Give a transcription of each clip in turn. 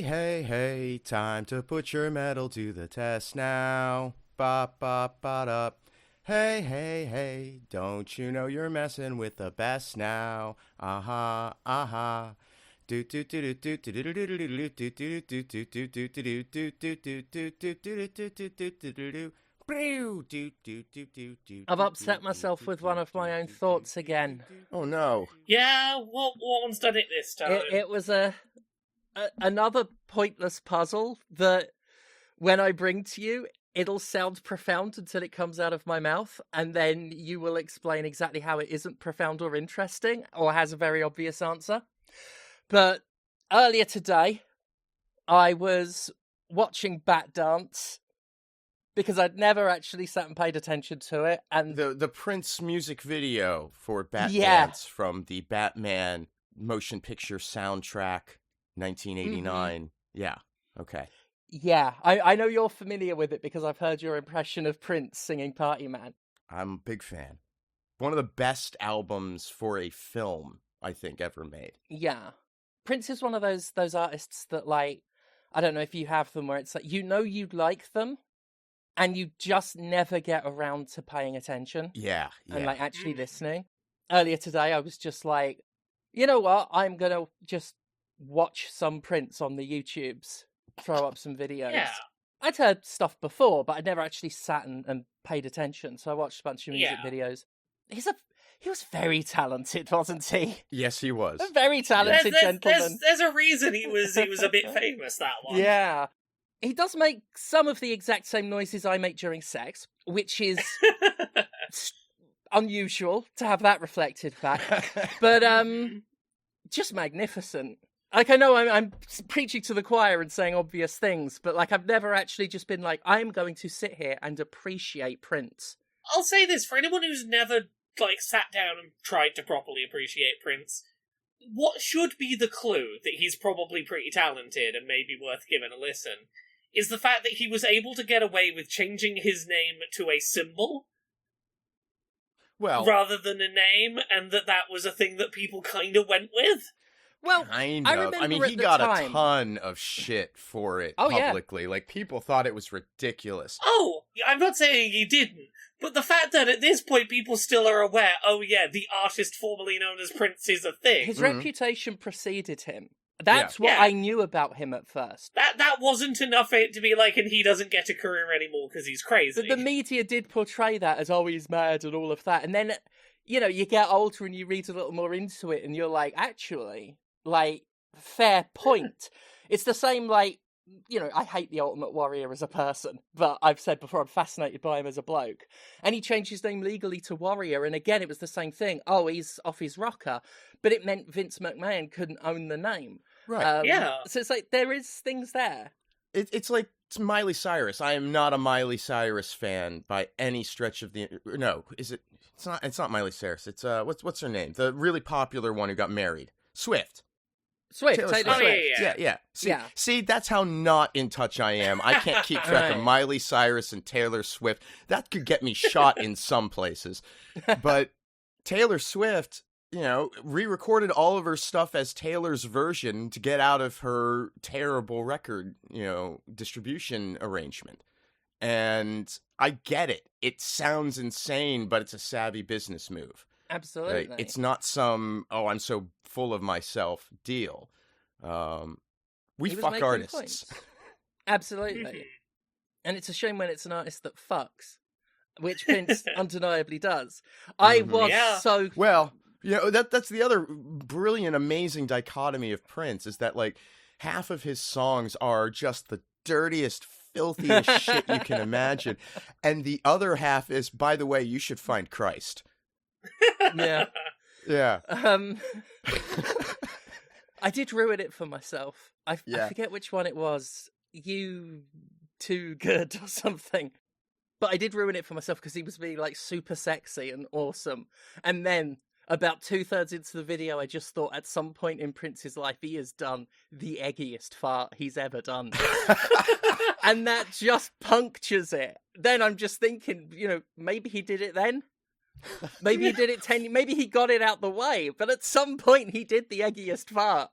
hey, time to put your metal to the test now. Bop, bop, bop, up. Hey, don't you know you're messing with the best now? Aha. I've upset myself with one of my own thoughts again. Oh no. Yeah, what one's done it this time? It was another pointless puzzle that when I bring to you, it'll sound profound until it comes out of my mouth, and then you will explain exactly how it isn't profound or interesting, or has a very obvious answer. But earlier today, I was watching Beatdown because I'd never actually sat and paid attention to it. And the Prince music video for Beatdown from the Batman motion picture soundtrack, 1989. Mm-hmm. Yeah, okay. Yeah, I know you're familiar with it because I've heard your impression of Prince singing Party Man. I'm a big fan. One of the best albums for a film, I think, ever made. Yeah. Prince is one of those artists that, like, I don't know if you have them where it's like, you know you like them, and you just never get around to paying attention. Yeah. And, like, actually listening. Earlier today, I was just like, you know what? I'm going to just watch some Prince on the YouTubes. Throw up some videos. Yeah. I'd heard stuff before, but I'd never actually sat and paid attention. So I watched a bunch of music videos. He was very talented, wasn't he? Yes, he was. A very talented gentleman. There's a reason he was a bit famous, that one. Yeah. He does make some of the exact same noises I make during sex, which is unusual to have that reflected back. But just magnificent. Like, I know I'm preaching to the choir and saying obvious things, but, like, I've never actually just been like, I'm going to sit here and appreciate Prince. I'll say this, for anyone who's never, like, sat down and tried to properly appreciate Prince, what should be the clue that he's probably pretty talented and maybe worth giving a listen is the fact that he was able to get away with changing his name to a symbol rather than a name, and that was a thing that people kind of went with. Well, kind of. I mean, he got a ton of shit for it publicly. Yeah. Like, people thought it was ridiculous. Oh, I'm not saying he didn't, but the fact that at this point people still are aware, oh yeah, the artist formerly known as Prince is a thing. His reputation preceded him. That's what I knew about him at first. That wasn't enough for it to be like, and he doesn't get a career anymore because he's crazy. But the media did portray that as, oh, he's mad and all of that. And then, you know, you get older and you read a little more into it and you're like, actually... Like, fair point. It's the same, like, you know, I hate the Ultimate Warrior as a person, but I've said before I'm fascinated by him as a bloke. And he changed his name legally to Warrior, and again, it was the same thing. Oh, he's off his rocker. But it meant Vince McMahon couldn't own the name. Right. So it's like, there is things there. It's like Miley Cyrus. I am not a Miley Cyrus fan by any stretch of the... No, is it? It's not Miley Cyrus. It's, what's her name? The really popular one who got married. Swift. Taylor Swift. Yeah. See, that's how not in touch I am. I can't keep track of Miley Cyrus and Taylor Swift. That could get me shot in some places. But Taylor Swift, you know, re-recorded all of her stuff as Taylor's version to get out of her terrible record, you know, distribution arrangement. And I get it. It sounds insane, but it's a savvy business move. Absolutely. Right? It's not some, oh, I'm so full of myself deal. We fuck artists. Absolutely. And it's a shame when it's an artist that fucks, which Prince undeniably does. I was so... Well, you know, that's the other brilliant, amazing dichotomy of Prince, is that, like, half of his songs are just the dirtiest, filthiest shit you can imagine. And the other half is, by the way, you should find Christ. Yeah. Yeah. I did ruin it for myself. I forget which one it was. You Too Good or something. But I did ruin it for myself because he was being, like, super sexy and awesome. And then, about 2/3 into the video, I just thought at some point in Prince's life, he has done the eggiest fart he's ever done. And that just punctures it. Then I'm just thinking, you know, maybe he did it then. Maybe he did it maybe he got it out the way, but at some point he did the eggiest fart.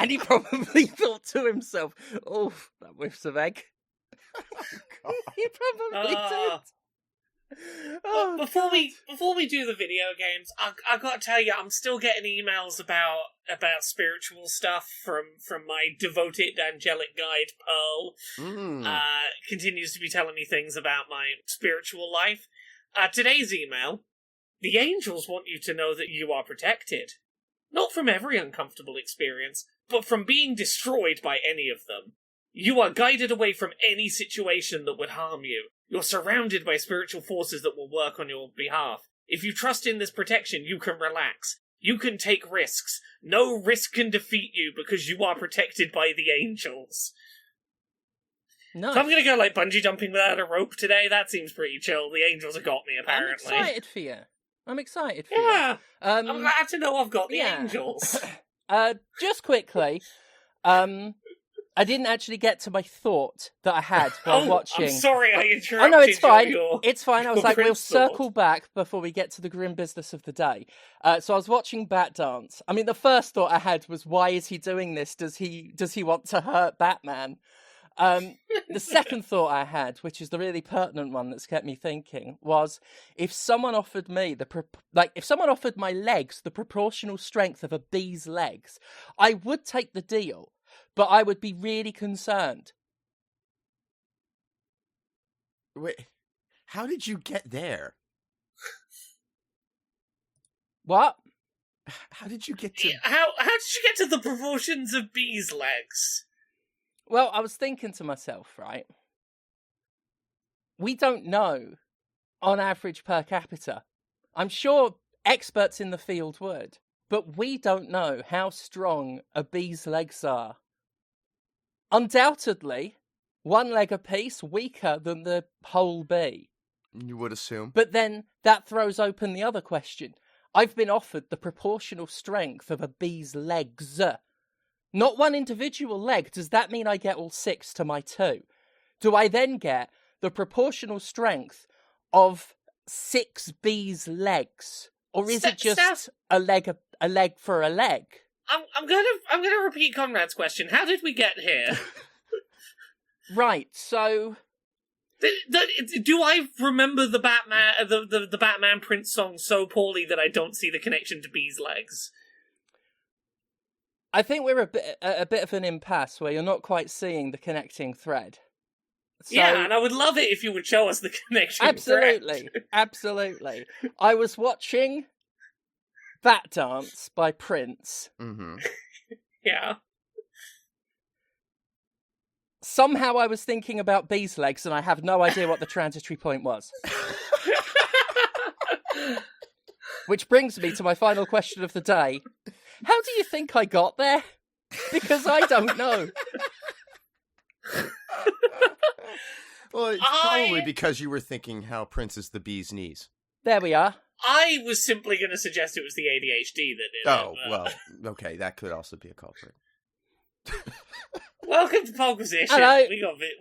And he probably thought to himself, oh, that whiffs of egg. Oh, He probably did. Oh, before we do the video games, I got to tell you, I'm still getting emails about spiritual stuff from my devoted angelic guide Pearl. Continues to be telling me things about my spiritual life. Today's email: the angels want you to know that you are protected, not from every uncomfortable experience, but from being destroyed by any of them. You are guided away from any situation that would harm you. You're surrounded by spiritual forces that will work on your behalf. If you trust in this protection, you can relax. You can take risks. No risk can defeat you because you are protected by the angels. Nice. So I'm going to go like bungee jumping without a rope today. That seems pretty chill. The angels have got me, apparently. I'm excited for you. Yeah. I'm glad to know I've got the angels. Just quickly, I didn't actually get to my thought that I had while watching. I'm sorry I interrupted. Oh no, it's fine. Your it's fine. I was like, we'll circle back before we get to the grim business of the day. So I was watching Batdance. I mean, the first thought I had was, why is he doing this? Does he want to hurt Batman? The second thought I had, which is the really pertinent one that's kept me thinking, was if someone offered me if someone offered my legs the proportional strength of a bee's legs, I would take the deal. But I would be really concerned. Wait, how did you get there? What? How did you get to... How did you get to the proportions of bees' legs? Well, I was thinking to myself, right? We don't know, on average per capita. I'm sure experts in the field would. But we don't know how strong a bee's legs are. Undoubtedly, one leg apiece weaker than the whole bee. You would assume. But then that throws open the other question. I've been offered the proportional strength of a bee's legs. Not one individual leg. Does that mean I get all 6 to my 2? Do I then get the proportional strength of 6 bees' legs? Or is it just a leg for a leg? I'm gonna repeat Conrad's question. How did we get here? Right, so do I remember the Batman the Batman Prince song so poorly that I don't see the connection to bees' legs? I think we're a bit of an impasse where you're not quite seeing the connecting thread. So, yeah, and I would love it if you would show us the connection. Absolutely, absolutely. I was watching Batdance by Prince. Mm-hmm. Yeah. Somehow I was thinking about bees' legs, and I have no idea what the transitory point was. Which brings me to my final question of the day. How do you think I got there? Because I don't know. Well, it's probably because you were thinking how Prince is the bee's knees. There we are. I was simply going to suggest it was the ADHD that did it. Oh, well, okay, that could also be a culprit. Welcome to Podquisition. Hello.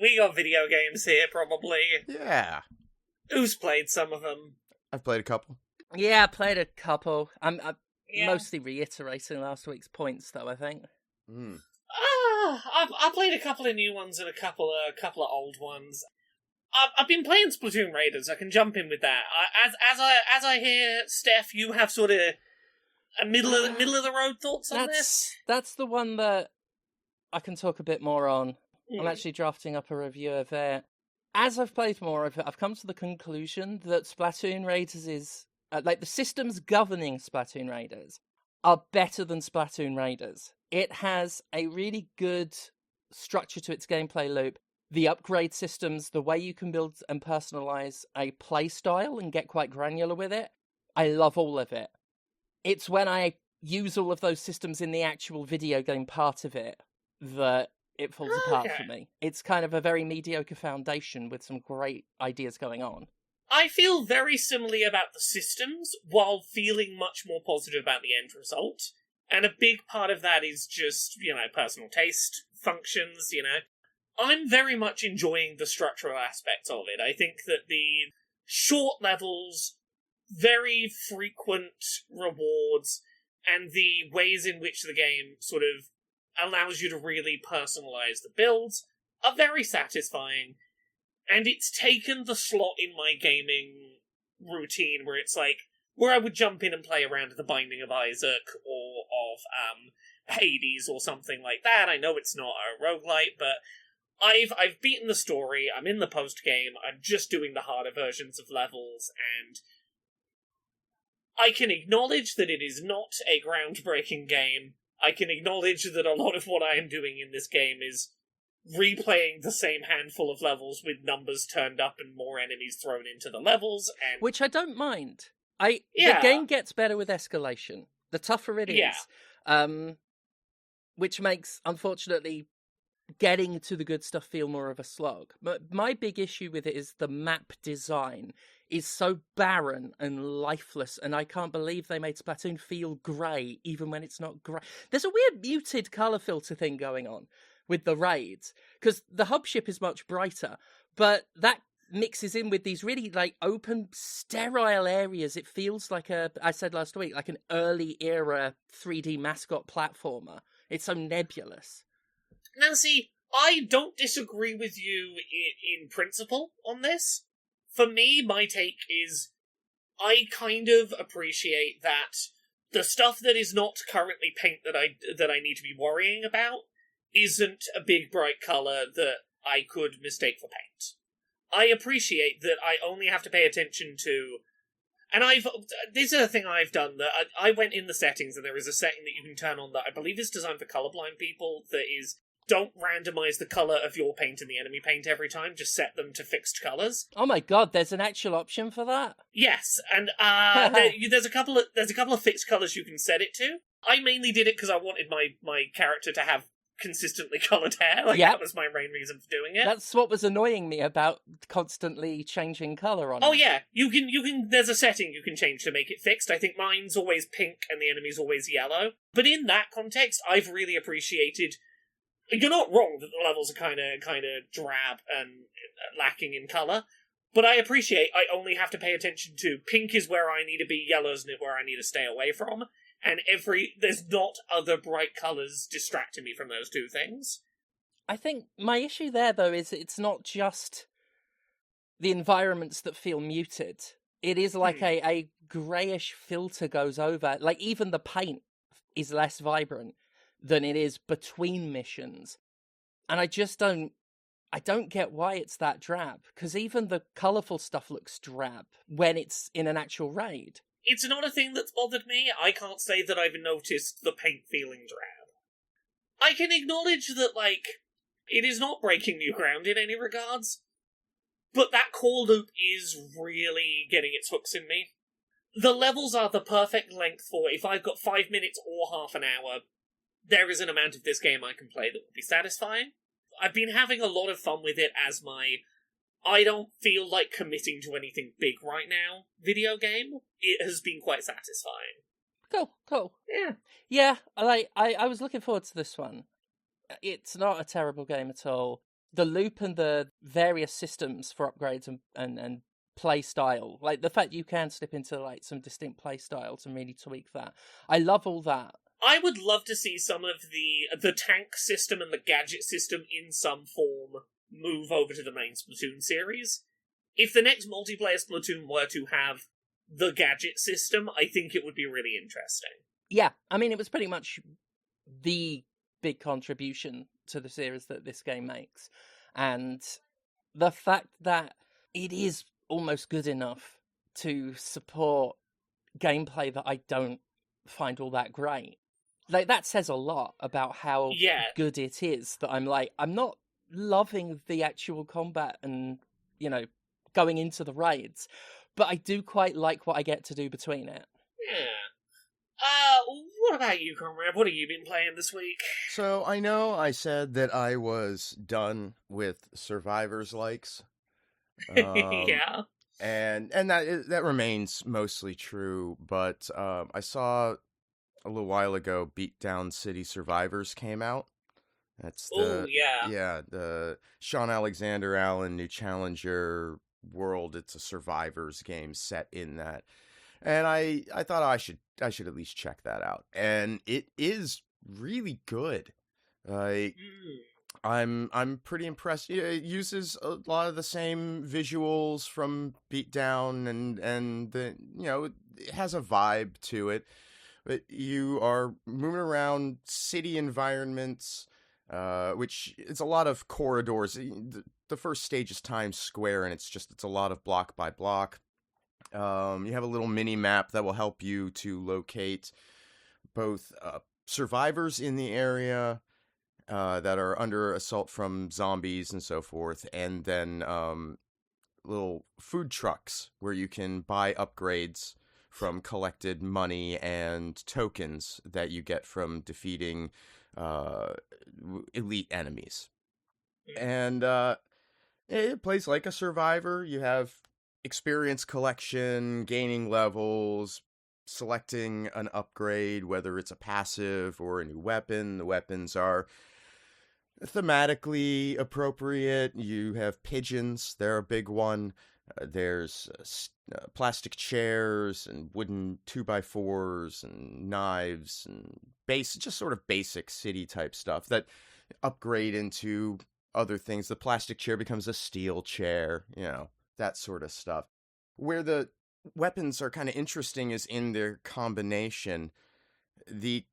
We got video games here, probably. Yeah. Who's played some of them? I've played a couple. Yeah, I played a couple. I'm mostly reiterating last week's points, though, I think. I played a couple of new ones and a couple of old ones. I've been playing Splatoon Raiders. I can jump in with that. As I hear, Steph, you have sort of a middle of the road thoughts on this. That's the one that I can talk a bit more on. I'm actually drafting up a review of it. As I've played more of it, I've come to the conclusion that Splatoon Raiders is the systems governing Splatoon Raiders are better than Splatoon Raiders. It has a really good structure to its gameplay loop. The upgrade systems, the way you can build and personalize a play style and get quite granular with it, I love all of it. It's when I use all of those systems in the actual video game part of it that it falls apart for me. It's kind of a very mediocre foundation with some great ideas going on. I feel very similarly about the systems, while feeling much more positive about the end result. And a big part of that is just, personal taste functions, I'm very much enjoying the structural aspects of it. I think that the short levels, very frequent rewards, and the ways in which the game sort of allows you to really personalize the builds, are very satisfying. And it's taken the slot in my gaming routine where it's like, where I would jump in and play around The Binding of Isaac or of Hades or something like that. I know it's not a roguelite, but I've beaten the story, I'm in the post-game, I'm just doing the harder versions of levels, and I can acknowledge that it is not a groundbreaking game. I can acknowledge that a lot of what I am doing in this game is replaying the same handful of levels with numbers turned up and more enemies thrown into the levels, and which I don't mind. The game gets better with escalation. The tougher it is, which makes, unfortunately, getting to the good stuff feel more of a slog. But my big issue with it is the map design is so barren and lifeless, and I can't believe they made Splatoon feel grey, even when it's not grey. There's a weird muted colour filter thing going on with the raids, because the hub ship is much brighter, but that mixes in with these really like open, sterile areas. It feels like I said last week, like an early era 3D mascot platformer. It's so nebulous. Now see, I don't disagree with you in principle on this. For me, my take is I kind of appreciate that the stuff that is not currently paint that I need to be worrying about isn't a big bright colour that I could mistake for paint. I appreciate that I only have to pay attention to... And this is a thing I've done, that I went in the settings, and there is a setting that you can turn on that I believe is designed for colourblind people, that is, don't randomise the colour of your paint and the enemy paint every time, just set them to fixed colours. Oh my god, there's an actual option for that? Yes, and there's a couple of fixed colours you can set it to. I mainly did it because I wanted my character to have consistently coloured hair. That was my main reason for doing it. That's what was annoying me about constantly changing colour on it. Oh yeah, you can. There's a setting you can change to make it fixed. I think mine's always pink and the enemy's always yellow. But in that context, I've really appreciated. You're not wrong that the levels are kind of drab and lacking in colour, but I appreciate I only have to pay attention to pink is where I need to be, yellow's where I need to stay away from. And there's not other bright colours distracting me from those two things. I think my issue there, though, is it's not just the environments that feel muted. It is like a greyish filter goes over. Like, even the paint is less vibrant than it is between missions. And I don't get why it's that drab, because even the colourful stuff looks drab when it's in an actual raid. It's not a thing that's bothered me. I can't say that I've noticed the paint feeling drab. I can acknowledge that, it is not breaking new ground in any regards, but that core loop is really getting its hooks in me. The levels are the perfect length for if I've got 5 minutes or half an hour, there is an amount of this game I can play that will be satisfying. I've been having a lot of fun with it as my I don't feel like committing to anything big right now video game. It has been quite satisfying. Cool. Yeah. Yeah, I was looking forward to this one. It's not a terrible game at all. The loop and the various systems for upgrades and play style, like the fact you can slip into some distinct play styles and really tweak that. I love all that. I would love to see some of the tank system and the gadget system in some form move over to the main Splatoon series. If the next multiplayer Splatoon were to have the gadget system, I think it would be really interesting. Yeah, I mean, it was pretty much the big contribution to the series that this game makes. And the fact that it is almost good enough to support gameplay that I don't find all that great. That says a lot about how good it is, that I'm not loving the actual combat and, going into the raids, but I do quite like what I get to do between it. Yeah. What about you, Conrad? What have you been playing this week? So I know I said that I was done with Survivor's likes. Yeah. And that remains mostly true, but I saw a little while ago Beatdown City Survivors came out. That's the Sean Alexander Allen New Challenger world. It's a Survivors game set in that. And I thought I should at least check that out. And it is really good. I'm pretty impressed. It uses a lot of the same visuals from Beatdown, and it has a vibe to it. But you are moving around city environments, which it's a lot of corridors. The first stage is Times Square, and it's a lot of block by block. You have a little mini map that will help you to locate both survivors in the area that are under assault from zombies and so forth, and then little food trucks where you can buy upgrades from collected money and tokens that you get from defeating elite enemies. And it plays like a survivor. You have experience collection, gaining levels, selecting an upgrade, whether it's a passive or a new weapon. The weapons are thematically appropriate. You have pigeons, they're a big one. There's plastic chairs and wooden 2x4s and knives and just sort of basic city type stuff that upgrade into other things. The plastic chair becomes a steel chair, that sort of stuff. Where the weapons are kind of interesting is in their combination. The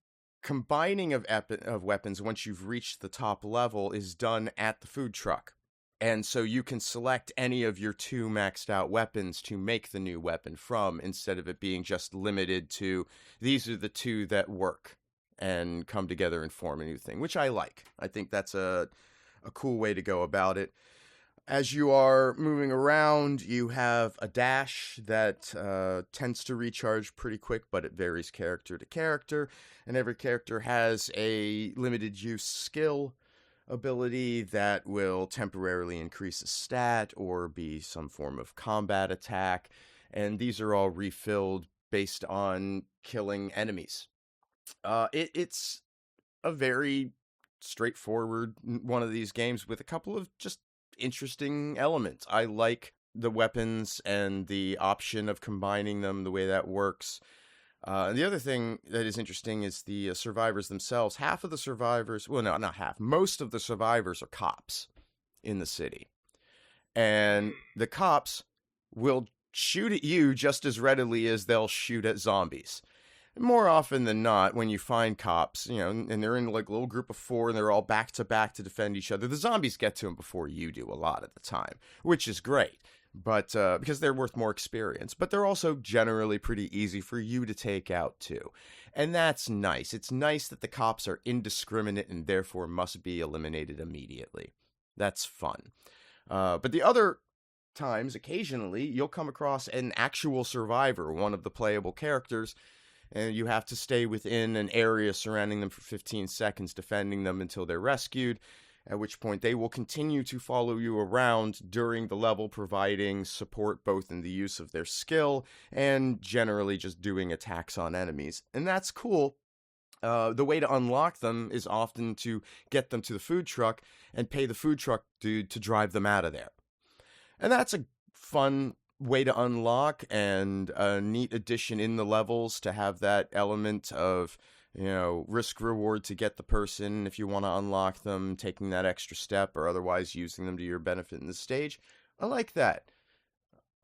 combining of weapons once you've reached the top level is done at the food truck. And so you can select any of your 2 maxed out weapons to make the new weapon from, instead of it being just limited to these are the 2 that work and come together and form a new thing, which I like. I think that's a cool way to go about it. As you are moving around, you have a dash that tends to recharge pretty quick, but it varies character to character. And every character has a limited use skill ability that will temporarily increase a stat or be some form of combat attack. And these are all refilled based on killing enemies. It's a very straightforward one of these games with a couple of just interesting elements. I like the weapons and the option of combining them, the way that works. The other thing that is interesting is the survivors themselves. Half of the survivors, well, no, not half, most of the survivors are cops in the city. And the cops will shoot at you just as readily as they'll shoot at zombies. More often than not, when you find cops, and they're in like a little group of 4 and they're all back to back to defend each other, the zombies get to them before you do a lot of the time, which is great. But because they're worth more experience, but they're also generally pretty easy for you to take out too. And that's nice. It's nice that the cops are indiscriminate and therefore must be eliminated immediately. That's fun. But the other times, occasionally, you'll come across an actual survivor, one of the playable characters, and you have to stay within an area surrounding them for 15 seconds, defending them until they're rescued, at which point they will continue to follow you around during the level, providing support both in the use of their skill and generally just doing attacks on enemies. And that's cool. The way to unlock them is often to get them to the food truck and pay the food truck dude to drive them out of there. And that's a fun way to unlock and a neat addition in the levels to have that element of risk reward to get the person if you want to unlock them, taking that extra step or otherwise using them to your benefit in the stage. I like that.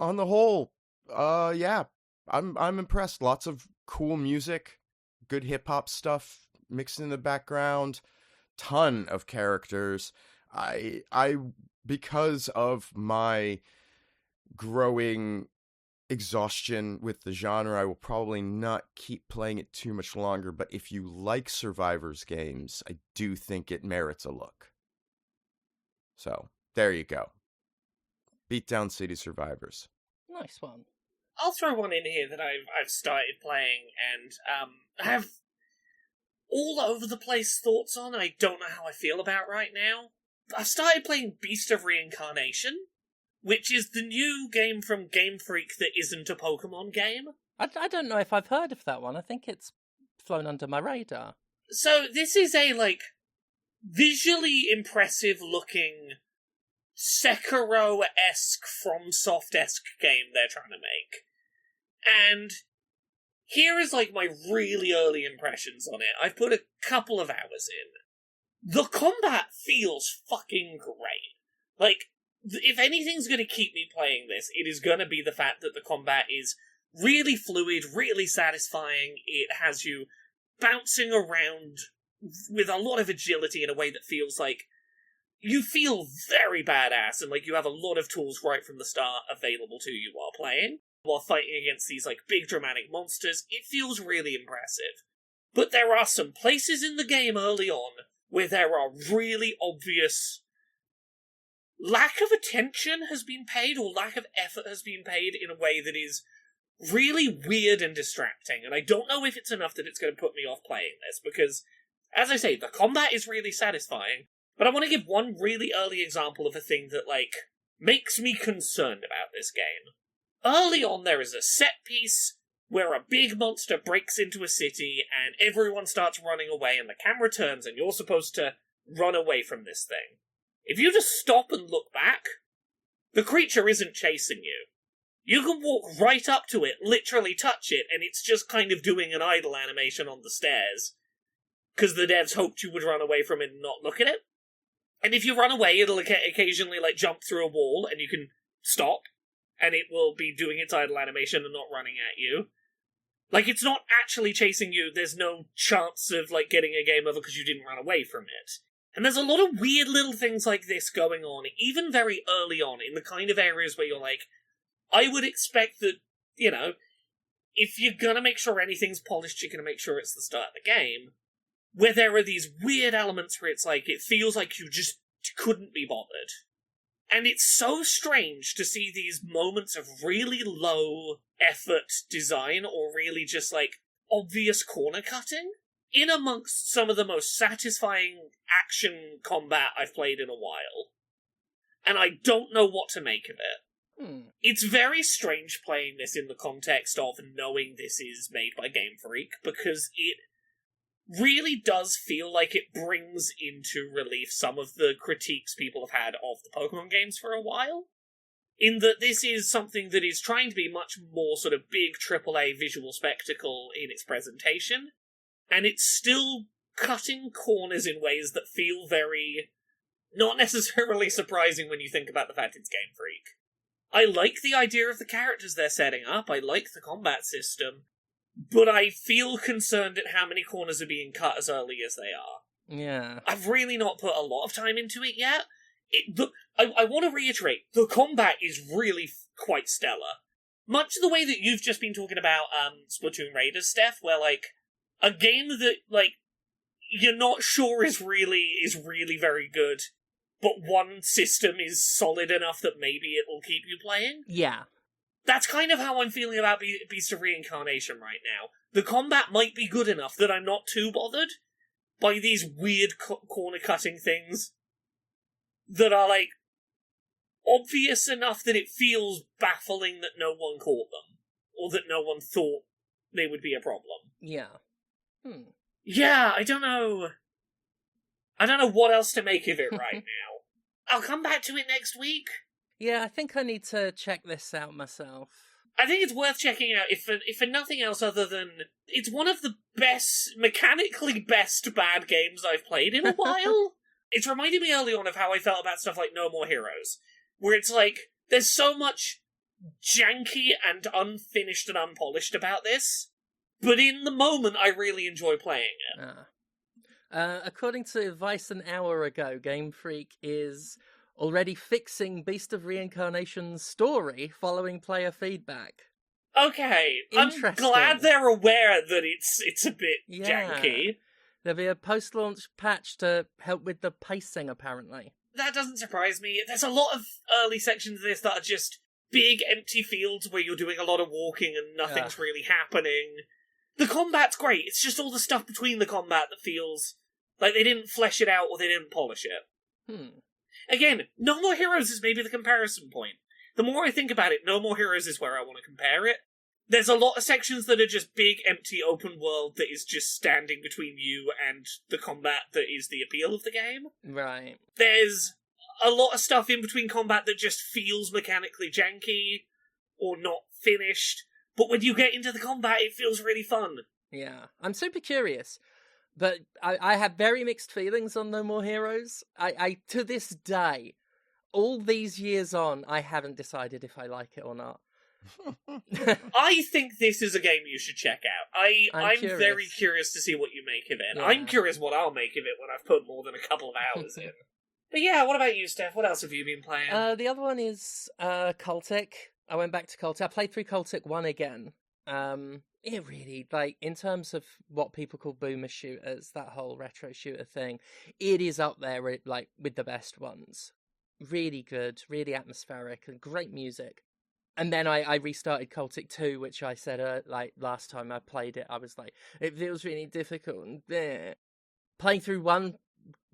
On the whole, yeah, I'm impressed. Lots of cool music, good hip hop stuff mixed in the background, ton of characters. I because of my growing exhaustion with the genre, I will probably not keep playing it too much longer, but if you like Survivors games, I do think it merits a look. So, there you go. Beatdown City Survivors. Nice one. I'll throw one in here that I've started playing and have all over the place thoughts on. I don't know how I feel about right now. I've started playing Beast of Reincarnation, which is the new game from Game Freak that isn't a Pokemon game. I don't know if I've heard of that one. I think it's flown under my radar. So this is a, visually impressive looking Sekiro-esque, FromSoft-esque game they're trying to make. And here is, my really early impressions on it. I've put a couple of hours in. the combat feels fucking great. Like, if anything's going to keep me playing this, it is going to be the fact that the combat is really fluid, really satisfying. It has you bouncing around with a lot of agility in a way that feels like you feel very badass and like you have a lot of tools right from the start available to you while playing. While fighting against these like big dramatic monsters, it feels really impressive. But there are some places in the game early on where there are really obvious lack of attention has been paid, or lack of effort has been paid in a way that is really weird and distracting. And I don't know if it's enough that it's going to put me off playing this, because, as I say, the combat is really satisfying, but I want to give one really early example of a thing that, like, makes me concerned about this game. Early on, there is a set piece where a big monster breaks into a city and everyone starts running away and the camera turns and you're supposed to run away from this thing. If you just stop and look back, the creature isn't chasing you. You can walk right up to it, literally touch it, and it's just kind of doing an idle animation on the stairs. Because the devs hoped you would run away from it and not look at it. And if you run away, it'll occasionally like jump through a wall and you can stop. And it will be doing its idle animation and not running at you. Like, it's not actually chasing you, there's no chance of, like, getting a game over because you didn't run away from it. And there's a lot of weird little things like this going on, even very early on, in the kind of areas where you're like, I would expect that, you know, if you're gonna make sure anything's polished, you're gonna make sure it's the start of the game, where there are these weird elements where it's like, it feels like you just couldn't be bothered. And it's so strange to see these moments of really low effort design, or really just, like, obvious corner cutting, in amongst some of the most satisfying action combat I've played in a while. And I don't know what to make of it. It's very strange playing this in the context of knowing this is made by Game Freak, because it really does feel like it brings into relief some of the critiques people have had of the Pokemon games for a while. In that this is something that is trying to be much more sort of big AAA visual spectacle in its presentation, and it's still cutting corners in ways that feel very not necessarily surprising when you think about the fact it's Game Freak. I like the idea of the characters they're setting up, I like the combat system, but I feel concerned at how many corners are being cut as early as they are. Yeah. I've really not put a lot of time into it yet. I want to reiterate, the combat is really quite stellar. Much the way that you've just been talking about Splatoon Raiders, Steph, where, like, a game that, like, you're not sure is really very good, but one system is solid enough that maybe it will keep you playing. Yeah. That's kind of how I'm feeling about Beast of Reincarnation right now. The combat might be good enough that I'm not too bothered by these weird corner-cutting things that are, like, obvious enough that it feels baffling that no one caught them, or that no one thought they would be a problem. Yeah. Yeah, I don't know what else to make of it right now. I'll come back to it next week. Yeah, I think I need to check this out myself. I think it's worth checking out, if for nothing else other than it's one of the mechanically best bad games I've played in a while. It's reminded me early on of how I felt about stuff like No More Heroes, where it's like, there's so much janky and unfinished and unpolished about this, but in the moment I really enjoy playing it. According to Vice an hour ago, Game Freak is already fixing Beast of Reincarnation's story following player feedback. Okay, I'm glad they're aware that it's a bit Yeah. janky. There'll be a post-launch patch to help with the pacing, apparently. That doesn't surprise me. There's a lot of early sections of this that are just big empty fields where you're doing a lot of walking and nothing's really happening. The combat's great, it's just all the stuff between the combat that feels like they didn't flesh it out or they didn't polish it. Again, No More Heroes is maybe the comparison point. The more I think about it, No More Heroes is where I want to compare it. There's a lot of sections that are just big, empty, open world that is just standing between you and the combat that is the appeal of the game. Right. There's a lot of stuff in between combat that just feels mechanically janky or not finished, but when you get into the combat, it feels really fun. Yeah. I'm super curious. But I have very mixed feelings on No More Heroes. I to this day, all these years on, I haven't decided if I like it or not. I think this is a game you should check out. I'm very curious to see what you make of it. Yeah. I'm curious what I'll make of it when I've put more than a couple of hours in. But yeah, what about you, Steph? What else have you been playing? The other one is Cultic. I went back to Cultic. I played through Cultic 1 again. It really, like, in terms of what people call boomer shooters, that whole retro shooter thing, it is up there with the best ones. Really good, really atmospheric, and great music. And then I restarted Cultic 2, which I said, last time I played it, I was like, it feels really difficult. And bleh. Playing through 1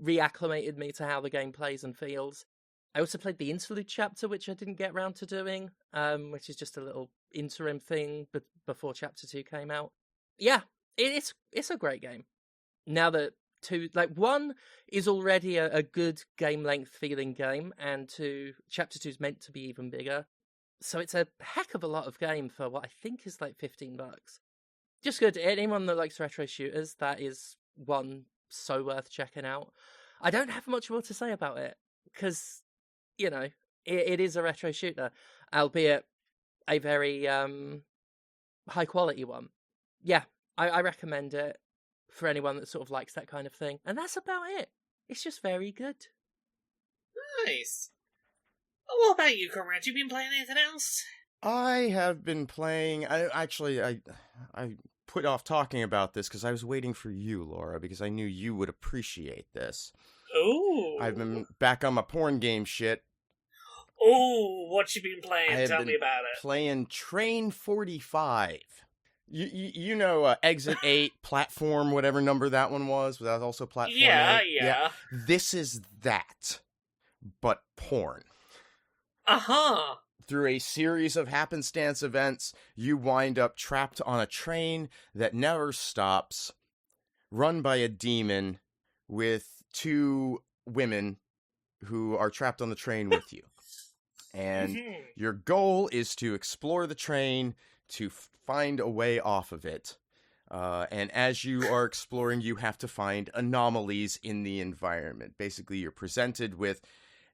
reacclimated me to how the game plays and feels. I also played the Interlude Chapter, which I didn't get around to doing, which is just a little interim thing before Chapter 2 came out. Yeah, it's a great game. Now that 1 is already a good game length feeling game, and Chapter 2 is meant to be even bigger. So it's a heck of a lot of game for what I think is like $15. Just good. Anyone that likes retro shooters, that is one so worth checking out. I don't have much more to say about it, because, you know, it is a retro shooter, albeit a very high quality one. Yeah, I recommend it for anyone that sort of likes that kind of thing. And that's about it. It's just very good. Nice. What about you, Conrad? You been playing anything else? I have been playing... I put off talking about this because I was waiting for you, Laura, because I knew you would appreciate this. Ooh. I've been back on my porn game shit. Ooh, what you been playing? Tell me about it. Playing Train 45. You know, Exit 8, Platform, whatever number that one was that also Platform 8? Yeah. This is that, but porn. Uh-huh. Through a series of happenstance events, you wind up trapped on a train that never stops, run by a demon with 2 women who are trapped on the train with you. And your goal is to explore the train to find a way off of it. And as you are exploring, you have to find anomalies in the environment. Basically, you're presented with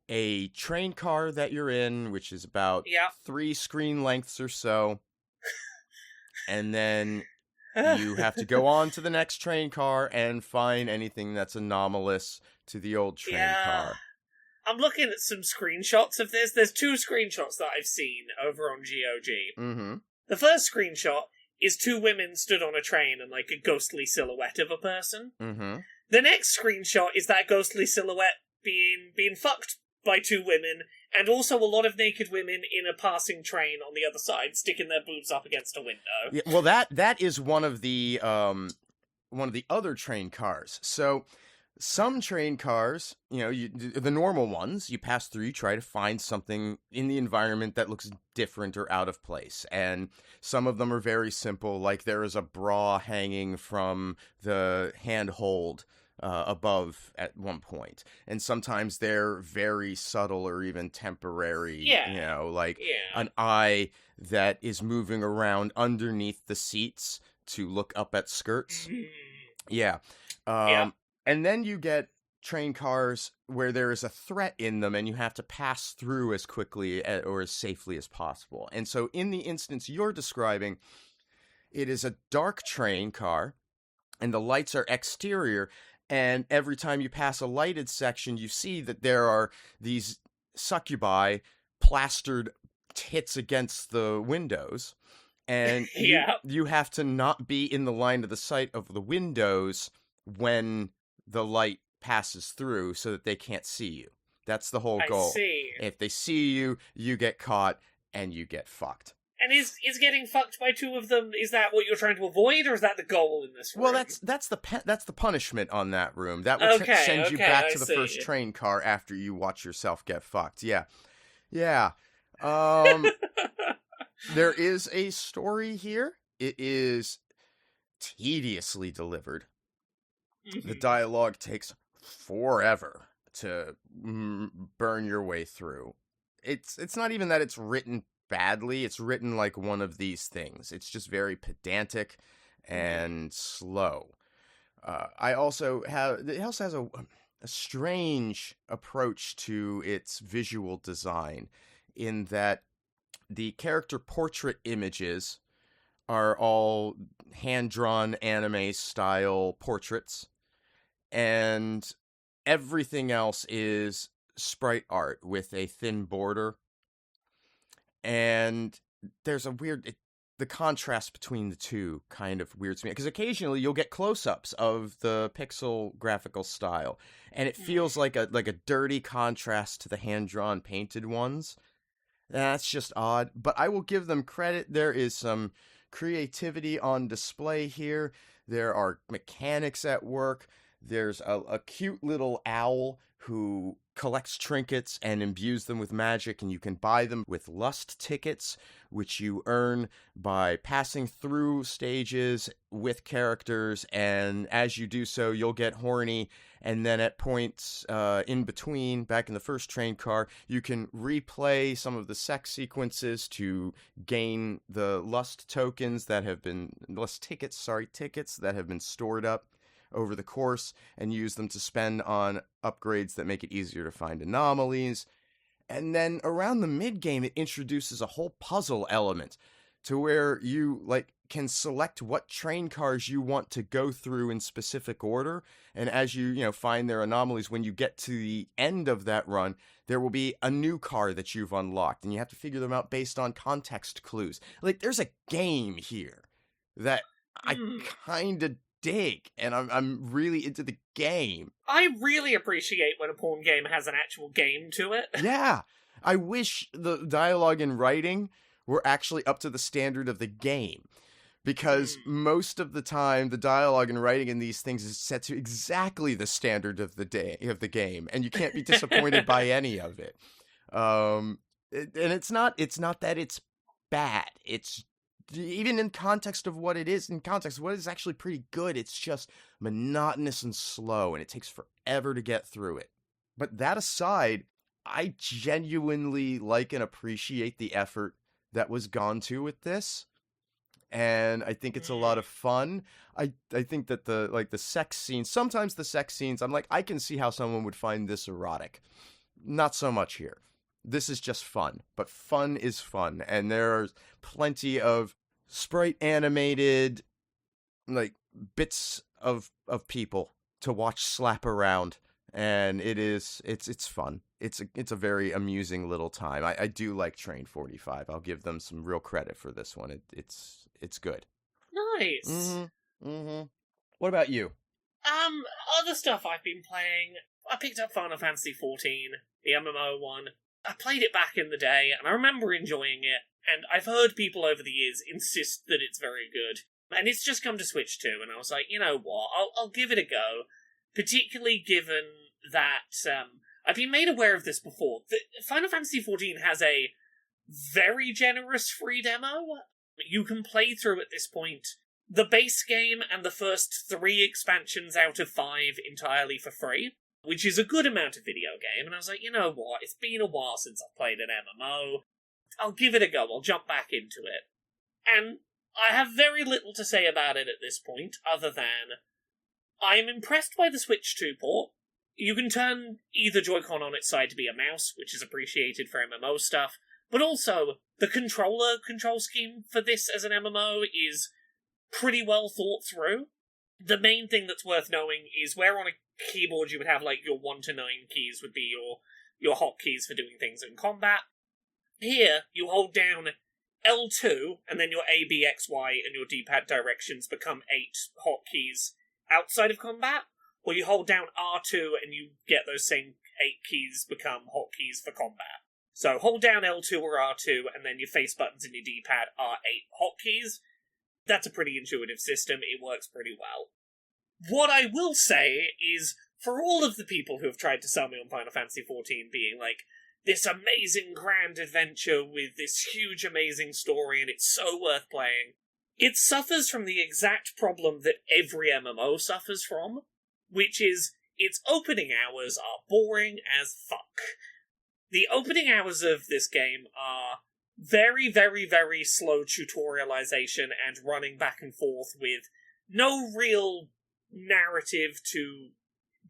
a train car that you're in, which is about 3 screen lengths or so. And then you have to go on to the next train car and find anything that's anomalous to the old train car. I'm looking at some screenshots of this. There's 2 screenshots that I've seen over on GOG. Mm-hmm. The first screenshot is 2 women stood on a train and like a ghostly silhouette of a person. Mm-hmm. The next screenshot is that ghostly silhouette being fucked by 2 women, and also a lot of naked women in a passing train on the other side, sticking their boobs up against a window. Yeah, well, that is one of the other train cars. So some train cars, you know, the normal ones, you pass through, you try to find something in the environment that looks different or out of place. And some of them are very simple, like there is a bra hanging from the handhold above at one point. And sometimes they're very subtle or even temporary, you know, like an eye that is moving around underneath the seats to look up at skirts. And then you get train cars where there is a threat in them and you have to pass through as quickly or as safely as possible. And so in the instance you're describing, it is a dark train car and the lights are exterior. And every time you pass a lighted section, you see that there are these succubi plastered tits against the windows. And you have to not be in the line of the sight of the windows when the light passes through so that they can't see you. That's the whole goal. I see. If they see you, you get caught and you get fucked. And is getting fucked by 2 of them, is that what you're trying to avoid, or is that the goal in this room? Well, that's the punishment on that room. That will send you back to the first train car after you watch yourself get fucked. Yeah. There is a story here. It is tediously delivered. The dialogue takes forever to burn your way through. It's not even that it's written badly. It's written like one of these things. It's just very pedantic and slow. It also has a strange approach to its visual design, in that the character portrait images are all hand-drawn anime style portraits, and everything else is sprite art with a thin border. And there's a the contrast between the two kind of weirds me, because occasionally you'll get close-ups of the pixel graphical style, and it feels like a dirty contrast to the hand-drawn painted ones. That's just odd, but I will give them credit. There is some creativity on display here. There are mechanics at work. There's a cute little owl who collects trinkets and imbues them with magic, and you can buy them with lust tickets, which you earn by passing through stages with characters, and as you do so, you'll get horny, and then at points in between, back in the first train car, you can replay some of the sex sequences to gain the lust tickets that have been stored up over the course, and use them to spend on upgrades that make it easier to find anomalies. And then around the mid-game, it introduces a whole puzzle element to where you can select what train cars you want to go through in specific order, and as you find their anomalies, when you get to the end of that run, there will be a new car that you've unlocked, and you have to figure them out based on context clues. There's a game here that I kind of dig, and I'm really into the game. I really appreciate when a porn game has an actual game to it. Yeah, I wish the dialogue and writing were actually up to the standard of the game, because most of the time the dialogue and writing in these things is set to exactly the standard of the game, and you can't be disappointed by any of it. And it's not that it's bad. It's, even in context of what it is, actually pretty good. It's just monotonous and slow, and it takes forever to get through it. But that aside, I genuinely like and appreciate the effort that was gone to with this, and I think it's a lot of fun. I think that the sex scenes, sometimes the sex scenes, I'm like, I can see how someone would find this erotic. Not so much here. This is just fun, but fun is fun, and there's plenty of sprite animated bits of people to watch slap around, and it's fun. It's a very amusing little time. I do like Train 45. I'll give them some real credit for this one. It's good. Nice. What about you? Other stuff I've been playing. I picked up Final Fantasy XIV, the MMO one. I played it back in the day, and I remember enjoying it, and I've heard people over the years insist that it's very good. And it's just come to Switch 2, and I was like, you know what, I'll give it a go, particularly given that I've been made aware of this before. Final Fantasy XIV has a very generous free demo. You can play through at this point the base game and the first 3 expansions out of 5 entirely for free, which is a good amount of video game, and I was like, you know what, it's been a while since I've played an MMO, I'll give it a go, I'll jump back into it. And I have very little to say about it at this point, other than I'm impressed by the Switch 2 port. You can turn either Joy-Con on its side to be a mouse, which is appreciated for MMO stuff, but also the controller control scheme for this as an MMO is pretty well thought through. The main thing that's worth knowing is where on a keyboard you would have your 1 to 9 keys would be your hotkeys for doing things in combat. Here, you hold down L2, and then your A, B, X, Y, and your D-pad directions become 8 hotkeys outside of combat, or you hold down R2 and you get those same 8 keys become hotkeys for combat. So hold down L2 or R2, and then your face buttons in your D-pad are 8 hotkeys. That's a pretty intuitive system, it works pretty well. What I will say is, for all of the people who have tried to sell me on Final Fantasy XIV being this amazing grand adventure with this huge amazing story and it's so worth playing, it suffers from the exact problem that every MMO suffers from, which is its opening hours are boring as fuck. The opening hours of this game are very, very, very slow tutorialization and running back and forth with no real narrative to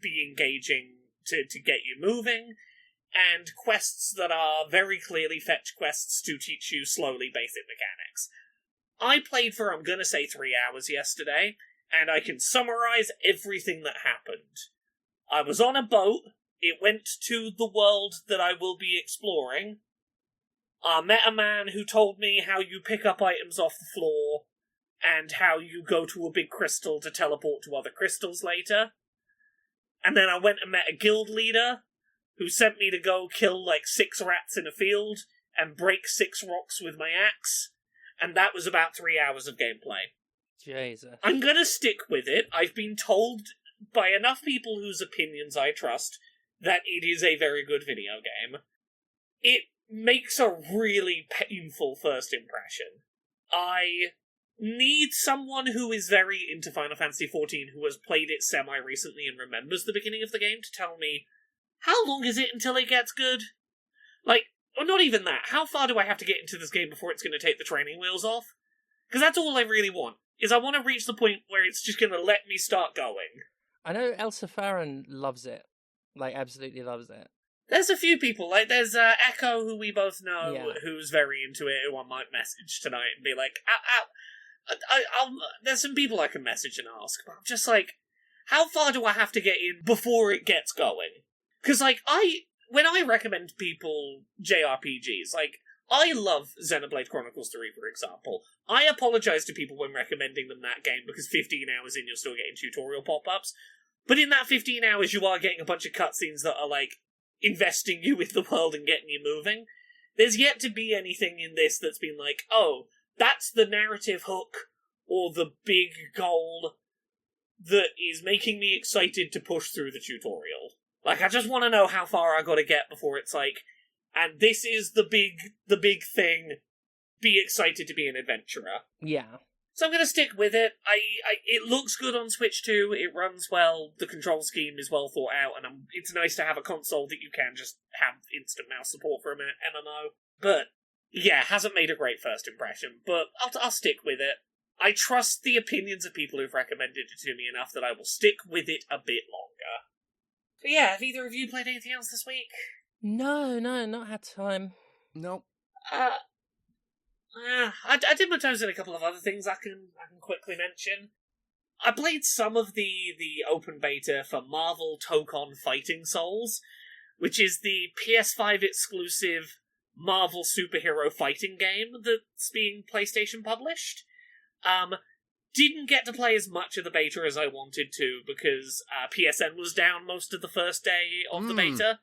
be engaging to get you moving, and quests that are very clearly fetch quests to teach you slowly basic mechanics. I played for, I'm gonna say, 3 hours yesterday, and I can summarize everything that happened. I was on a boat, it went to the world that I will be exploring. I met a man who told me how you pick up items off the floor, and how you go to a big crystal to teleport to other crystals later. And then I went and met a guild leader, who sent me to go kill 6 rats in a field, and break 6 rocks with my axe. And that was about 3 hours of gameplay. Jesus. I'm gonna stick with it. I've been told by enough people whose opinions I trust that it is a very good video game. It makes a really painful first impression. I need someone who is very into Final Fantasy XIV, who has played it semi-recently and remembers the beginning of the game, to tell me, how long is it until it gets good? Or not even that, how far do I have to get into this game before it's going to take the training wheels off? Because that's all I really want, is I want to reach the point where it's just going to let me start going. I know Elsa Farron loves it. Absolutely loves it. There's a few people, there's Echo, who we both know, who's very into it, who I might message tonight and be like, there's some people I can message and ask, but I'm just how far do I have to get in before it gets going? Because, when I recommend people JRPGs, I love Xenoblade Chronicles 3, for example. I apologize to people when recommending them that game, because 15 hours in, you're still getting tutorial pop-ups. But in that 15 hours, you are getting a bunch of cutscenes that are, investing you with the world and getting you moving. There's yet to be anything in this that's been oh, that's the narrative hook, or the big goal that is making me excited to push through the tutorial. I just want to know how far I gotta get before it's and this is the big thing, be excited to be an adventurer. Yeah. So I'm gonna stick with it. It looks good on Switch too, it runs well, the control scheme is well thought out, and it's nice to have a console that you can just have instant mouse support for an MMO. But, yeah, hasn't made a great first impression, but I'll stick with it. I trust the opinions of people who've recommended it to me enough that I will stick with it a bit longer. But yeah, have either of you played anything else this week? No, not had time. Nope. I did my toes in a couple of other things I can quickly mention. I played some of the open beta for Marvel Tōkon Fighting Souls, which is the PS5 exclusive Marvel superhero fighting game that's being PlayStation published. Didn't get to play as much of the beta as I wanted to, because PSN was down most of the first day of the beta.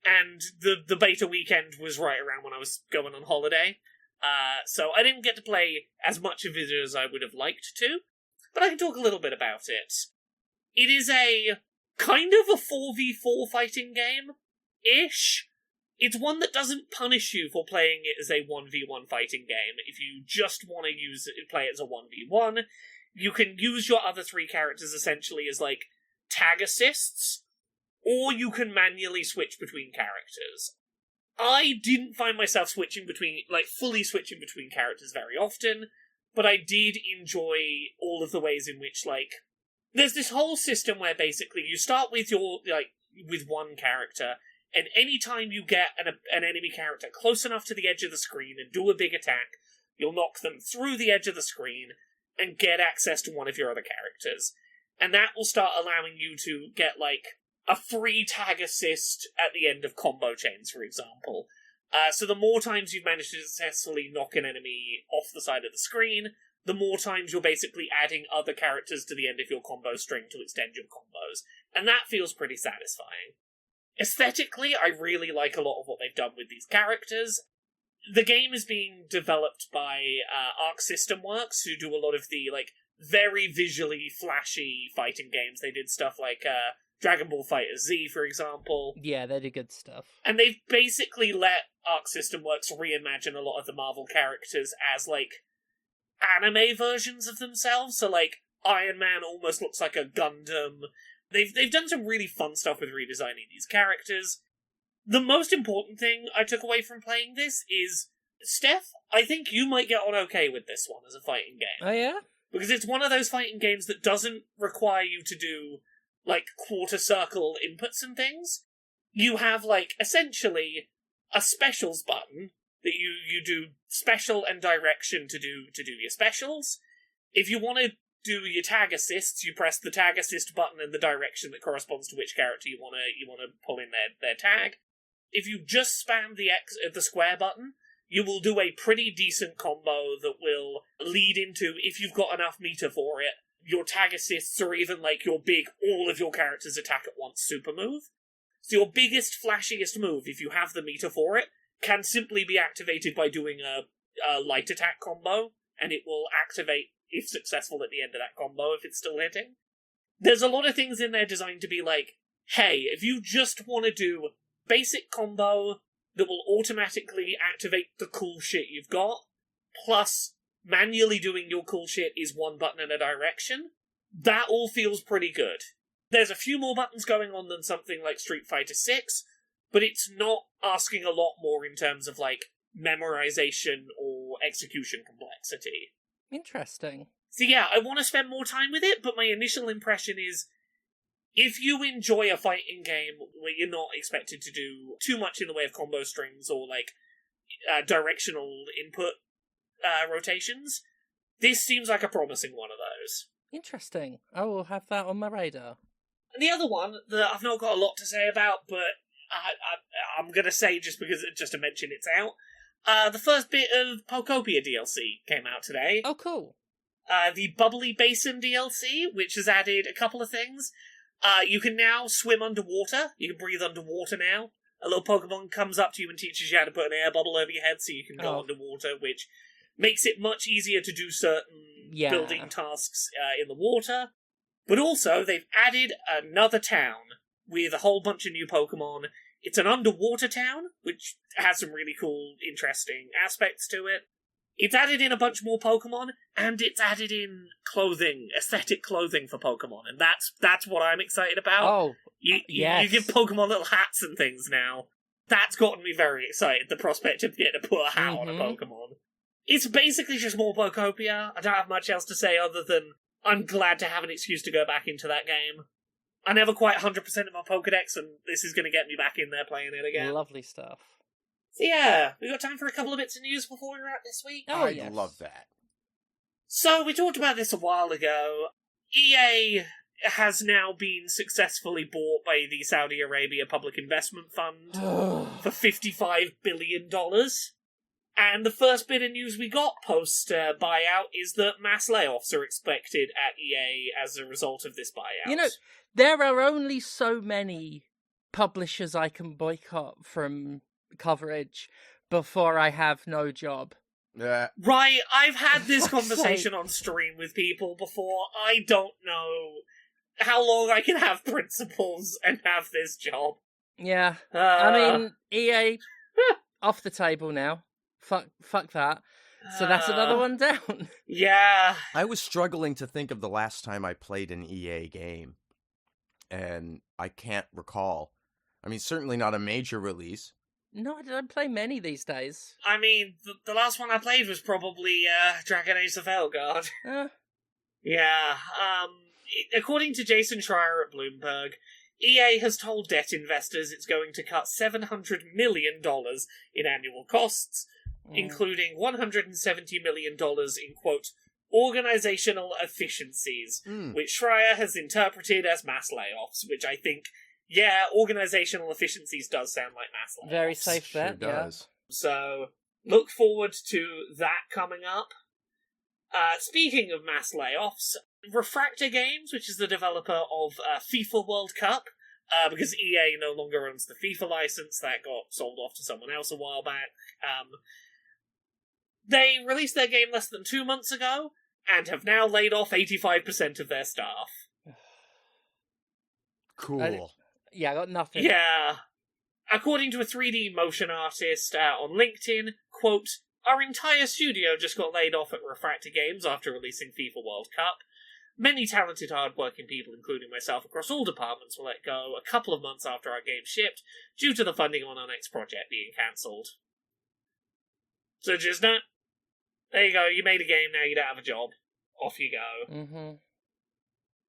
And the beta weekend was right around when I was going on holiday. So I didn't get to play as much of it as I would have liked to, but I can talk a little bit about it. It is a kind of a 4v4 fighting game-ish. It's one that doesn't punish you for playing it as a 1v1 fighting game. If you just want to play it as a 1v1, you can use your other 3 characters essentially as tag assists, or you can manually switch between characters. I didn't find myself fully switching between characters very often, but I did enjoy all of the ways in which, there's this whole system where basically you start with with one character, and any time you get an enemy character close enough to the edge of the screen and do a big attack, you'll knock them through the edge of the screen and get access to one of your other characters. And that will start allowing you to get, a free tag assist at the end of combo chains, for example. So the more times you've managed to successfully knock an enemy off the side of the screen, the more times you're basically adding other characters to the end of your combo string to extend your combos. And that feels pretty satisfying. Aesthetically, I really like a lot of what they've done with these characters. The game is being developed by Arc System Works, who do a lot of the, very visually flashy fighting games. They did stuff like Dragon Ball FighterZ, for example. Yeah, they did good stuff. And they've basically let Arc System Works reimagine a lot of the Marvel characters as, anime versions of themselves. So, Iron Man almost looks like a Gundam. They've done some really fun stuff with redesigning these characters. The most important thing I took away from playing this is, Steph, I think you might get on okay with this one as a fighting game. Oh, yeah? because it's one of those fighting games that doesn't require you to do, like, quarter circle inputs and things. You have, like, essentially a specials button that you do special and direction to do your specials. If you want to do your tag assists, you press the tag assist button in the direction that corresponds to which character you want to pull in their tag. If you just spam the square button, you will do a pretty decent combo that will lead into, if you've got enough meter for it, your tag assists or even like your big all of your characters attack at once super move. So your biggest, flashiest move, if you have the meter for it, can simply be activated by doing a light attack combo, and it will activate, if successful, at the end of that combo if it's still hitting. There's a lot of things in there designed to be like, hey, if you just want to do basic combo that will automatically activate the cool shit you've got, plus manually doing your cool shit is one button in a direction, that all feels pretty good. There's a few more buttons going on than something like Street Fighter VI, but it's not asking a lot more in terms of, like, memorization or execution complexity. Interesting. So yeah, I want to spend more time with it, but my initial impression is, if you enjoy a fighting game where you're not expected to do too much in the way of combo strings or, like, directional input rotations, this seems like a promising one of those. Interesting. I will have that on my radar. And the other one that I've not got a lot to say about, but I'm going to say just to mention it's out. The first bit of Pokopia DLC came out today. Oh, cool. The Bubbly Basin DLC, which has added a couple of things. You can now swim underwater. You can breathe underwater now. A little Pokemon comes up to you and teaches you how to put an air bubble over your head so you can go underwater, which makes it much easier to do certain building tasks in the water. But also, they've added another town with a whole bunch of new Pokemon. It's an underwater town, which has some really cool, interesting aspects to it. It's added in a bunch more Pokemon, and it's added in clothing, aesthetic clothing for Pokemon, and that's what I'm excited about. Oh, you give Pokemon little hats and things now. That's gotten me very excited, the prospect of getting to put a hat on a Pokemon. It's basically just more Pokopia. I don't have much else to say other than I'm glad to have an excuse to go back into that game. I never quite 100% of my Pokedex, and this is going to get me back in there playing it again. Lovely stuff. So yeah, we got time for a couple of bits of news before we wrap this week. Oh, I love that. So we talked about this a while ago. EA has now been successfully bought by the Saudi Arabia Public Investment Fund for $55 billion. And the first bit of news we got post-buyout is that mass layoffs are expected at EA as a result of this buyout. You know, there are only so many publishers I can boycott from coverage before I have no job. Yeah. Right, I've had this conversation on stream with people before. I don't know how long I can have principles and have this job. Yeah. I mean, EA, off the table now. Fuck that. So that's another one down. Yeah. I was struggling to think of the last time I played an EA game, and I can't recall. I mean, certainly not a major release. No, I don't play many these days. I mean, the last one I played was probably Dragon Age of Veilguard. Yeah. According to Jason Schreier at Bloomberg, EA has told debt investors it's going to cut $700 million in annual costs, including $170 million in, quote, organizational efficiencies, which Schreier has interpreted as mass layoffs, which I think, yeah, organizational efficiencies does sound like mass layoffs. Very safe bet, Sure does. So, look forward to that coming up. Speaking of mass layoffs, Refractor Games, which is the developer of FIFA World Cup, because EA no longer owns the FIFA license, that got sold off to someone else a while back. They released their game less than 2 months ago, and have now laid off 85% of their staff. Cool. I got nothing. Yeah. According to a 3D motion artist on LinkedIn, quote, our entire studio just got laid off at Refractor Games after releasing FIFA World Cup. Many talented, hard-working people, including myself across all departments, were let go a couple of months after our game shipped, due to the funding on our next project being cancelled. So just there you go, you made a game, now you don't have a job. off you go. Mm-hmm.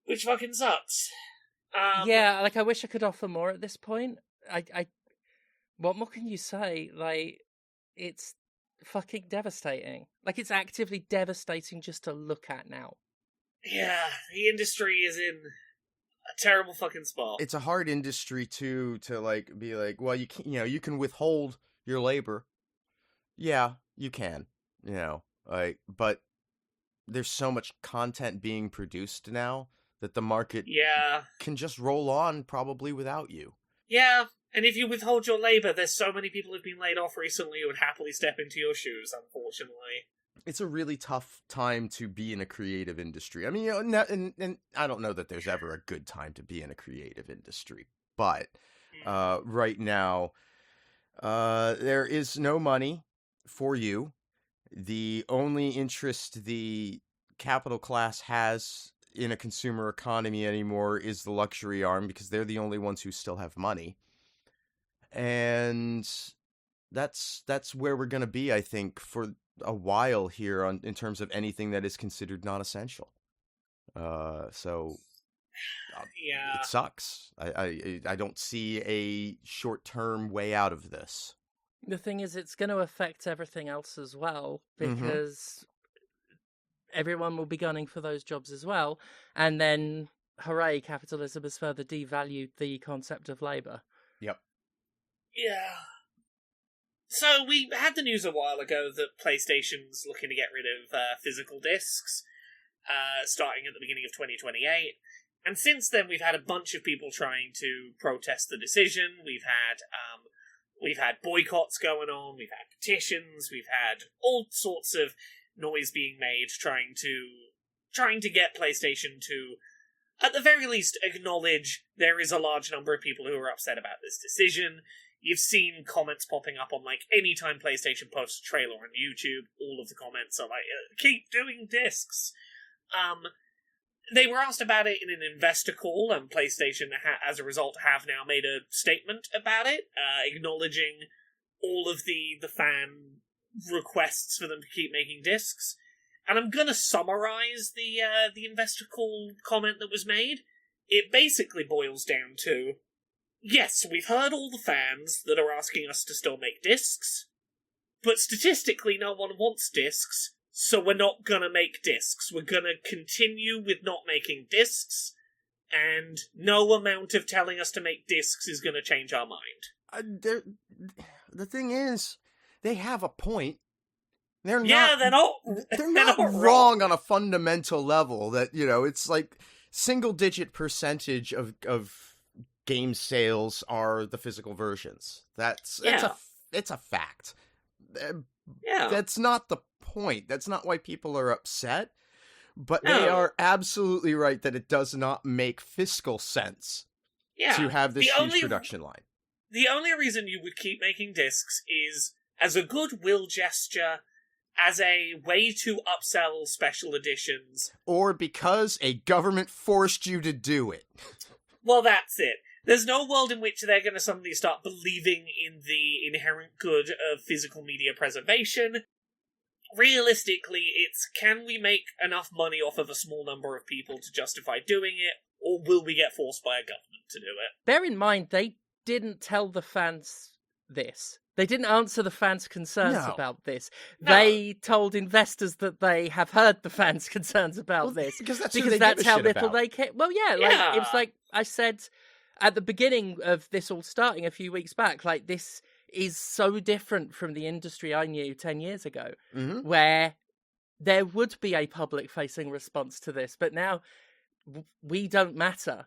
Which fucking sucks. Yeah, like, I wish I could offer more at this point. What more can you say? Like, it's fucking devastating. Like, it's actively devastating just to look at now. Yeah, the industry is in a terrible fucking spot. It's a hard industry too to like be like, well, you can, you can withhold your labor. Yeah, you can, like, but there's so much content being produced now that the market can just roll on probably without you. Yeah, and if you withhold your labor, there's so many people who've been laid off recently who would happily step into your shoes, unfortunately. It's a really tough time to be in a creative industry. I mean, and I don't know that there's ever a good time to be in a creative industry, but right now, there is no money for you. The only interest the capital class has in a consumer economy anymore is the luxury arm, because they're the only ones who still have money. And that's where we're going to be, I think, for a while here in terms of anything that is considered non-essential. So yeah, it sucks. I don't see a short-term way out of this. The thing is, it's going to affect everything else as well, because everyone will be gunning for those jobs as well. And then, hooray, capitalism has further devalued the concept of labour. Yep. Yeah. So we had the news a while ago that PlayStation's looking to get rid of physical discs, starting at the beginning of 2028. And since then, we've had a bunch of people trying to protest the decision. We've had boycotts going on. We've had petitions. We've had all sorts of noise being made trying to get PlayStation to, at the very least, acknowledge there is a large number of people who are upset about this decision. You've seen comments popping up on, like, any time PlayStation posts a trailer on YouTube, all of the comments are like, keep doing discs. They were asked about it in an investor call, and PlayStation, as a result, have now made a statement about it, acknowledging all of the fan requests for them to keep making discs. And I'm gonna summarize the investor call comment that was made. It basically boils down to, yes, we've heard all the fans that are asking us to still make discs, but statistically no one wants discs, so we're not gonna make discs. We're gonna continue with not making discs, and no amount of telling us to make discs is gonna change our mind. The thing is, they have a point. They're not wrong on a fundamental level. That, it's like single-digit percentage of game sales are the physical versions. It's a fact. That's not the point. That's not why people are upset. But they are absolutely right that it does not make fiscal sense to have this huge production line. The only reason you would keep making discs is as a goodwill gesture, as a way to upsell special editions. Or because a government forced you to do it. Well, that's it. There's no world in which they're going to suddenly start believing in the inherent good of physical media preservation. Realistically, it's, can we make enough money off of a small number of people to justify doing it, or will we get forced by a government to do it? Bear in mind, they didn't tell the fans this. They didn't answer the fans' concerns about this. No. They told investors that they have heard the fans' concerns about this. Because that's how little they care. Well, yeah, it was like I said at the beginning of this all starting a few weeks back, like, this is so different from the industry I knew 10 years ago, where there would be a public-facing response to this, but now we don't matter.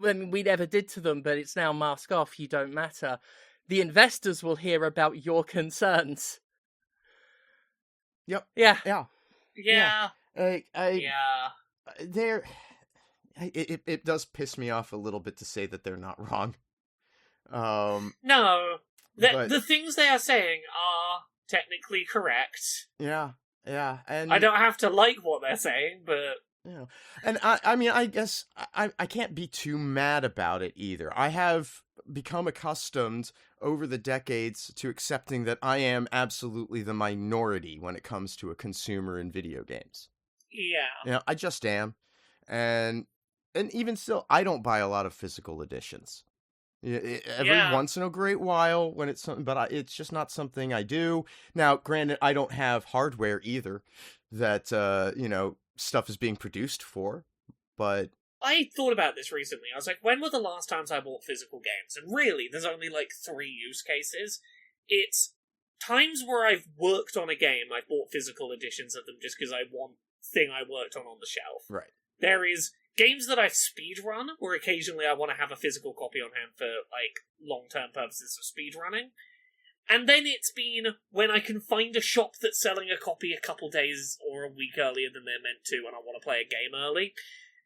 I mean, we never did to them, but it's now mask off, you don't matter. The investors will hear about your concerns. Yep. Yeah. It does piss me off a little bit to say that they're not wrong. No. The things they are saying are technically correct. Yeah. And I don't have to like what they're saying, but... Yeah. And I mean, I guess I can't be too mad about it either. I have become accustomed over the decades to accepting that I am absolutely the minority when it comes to a consumer in video games. Yeah. I just am. And even still, I don't buy a lot of physical editions. Every once in a great while when it's something, but it's just not something I do. Now, granted, I don't have hardware either that, stuff is being produced for, but... I thought about this recently. I was like, when were the last times I bought physical games? And really, there's only 3 use cases. It's times where I've worked on a game, I've bought physical editions of them just because I want thing I worked on the shelf. Right. There is games that I've speedrun, where occasionally I want to have a physical copy on hand for, long-term purposes of speedrunning. And then it's been when I can find a shop that's selling a copy a couple days or a week earlier than they're meant to, and I want to play a game early.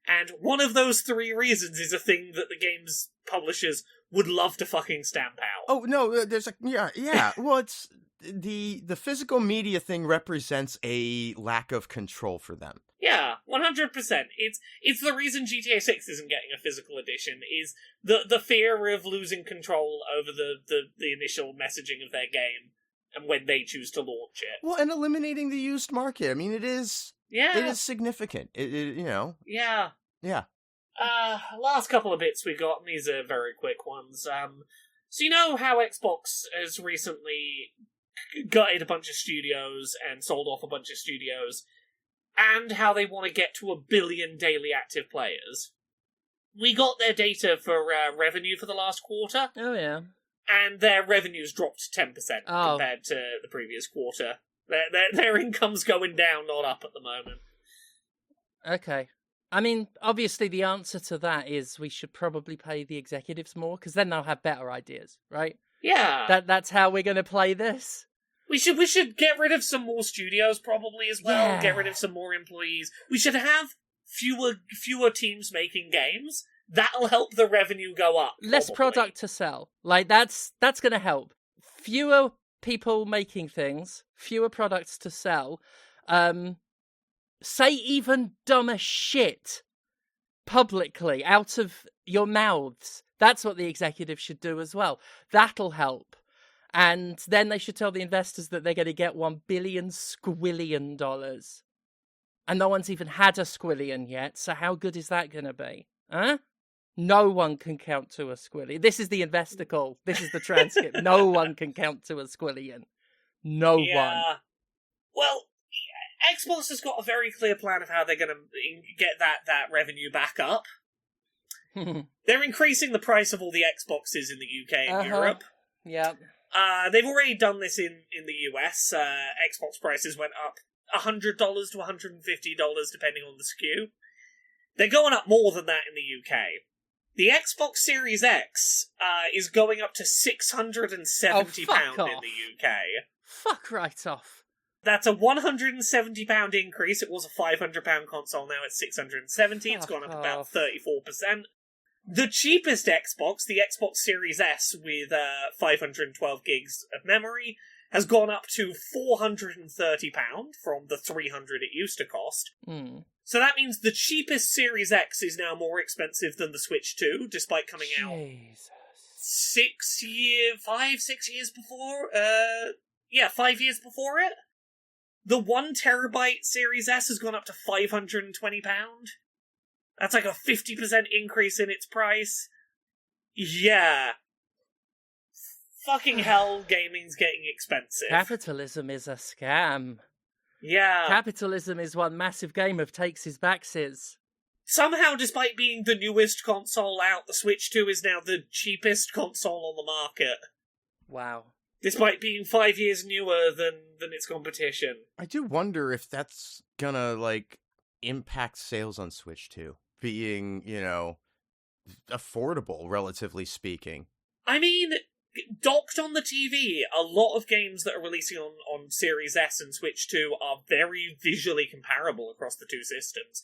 And one of those 3 reasons is a thing that the game's publishers would love to fucking stamp out. Oh, no, there's yeah. Well, it's... The physical media thing represents a lack of control for them. Yeah, 100%. It's the reason GTA 6 isn't getting a physical edition, is the fear of losing control over the initial messaging of their game and when they choose to launch it. Well, and eliminating the used market. I mean, it is significant. Yeah. Yeah. Last couple of bits we got, and these are very quick ones. So you know how Xbox has recently gutted a bunch of studios and sold off a bunch of studios, and how they want to get to 1 billion daily active players? We got their data for revenue for the last quarter. Oh, yeah. And their revenues dropped 10% compared to the previous quarter. Their income's going down, not up at the moment. Okay. I mean, obviously the answer to that is we should probably pay the executives more, because then they'll have better ideas, right? Yeah. That's how we're going to play this. We should get rid of some more studios probably as well. Yeah. Get rid of some more employees. We should have fewer teams making games. That'll help the revenue go up. Probably. Less product to sell. That's going to help. Fewer people making things, fewer products to sell. Say even dumber shit publicly out of your mouths. That's what the executives should do as well. That'll help. And then they should tell the investors that they're going to get $1 billion squillion. And no one's even had a squillion yet, so how good is that going to be? Huh? No one can count to a squillion. This is the investor call. This is the transcript. No one can count to a squillion. No one. Well, Xbox has got a very clear plan of how they're going to get that revenue back up. They're increasing the price of all the Xboxes in the UK and Europe. Yep. They've already done this in the US. Xbox prices went up $100 to $150 depending on the SKU. They're going up more than that in the UK. The Xbox Series X is going up to £670 in the UK. Fuck right off. That's a £170 increase. It was a £500 console, now it's $670. It's gone up about 34%. The cheapest Xbox, the Xbox Series S with 512 gigs of memory, has gone up to £430 from the $300 it used to cost. So that means the cheapest Series X is now more expensive than the Switch 2, despite coming out 6 years before? 5 years before it. The 1 terabyte Series S has gone up to £520. That's like a 50% increase in its price. Yeah. Fucking hell, gaming's getting expensive. Capitalism is a scam. Yeah. Capitalism is one massive game of takes his backsies. Somehow, despite being the newest console out, the Switch 2 is now the cheapest console on the market. Wow. Despite being 5 years newer than its competition. I do wonder if that's gonna, impact sales on Switch 2. Being, affordable, relatively speaking. I mean, docked on the TV, a lot of games that are releasing on Series S and Switch 2 are very visually comparable across the two systems.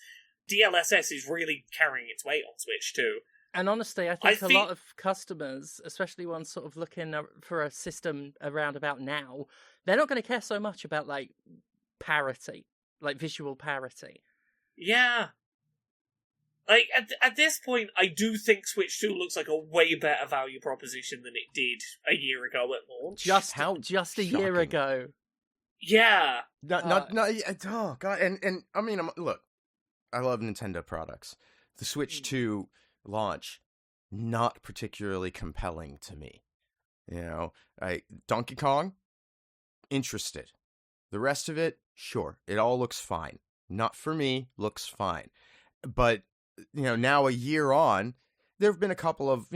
DLSS is really carrying its weight on Switch 2. And honestly, I think a lot of customers, especially ones sort of looking for a system around about now, they're not going to care so much about, parity, visual parity. Yeah. At this point, I do think Switch 2 looks like a way better value proposition than it did a year ago at launch. Just a year ago. Yeah. Oh god, and I mean, look, I love Nintendo products. The Switch 2 launch, not particularly compelling to me. You know, Donkey Kong, interested. The rest of it, sure, it all looks fine. Not for me, looks fine. But, now a year on, there have been a couple of,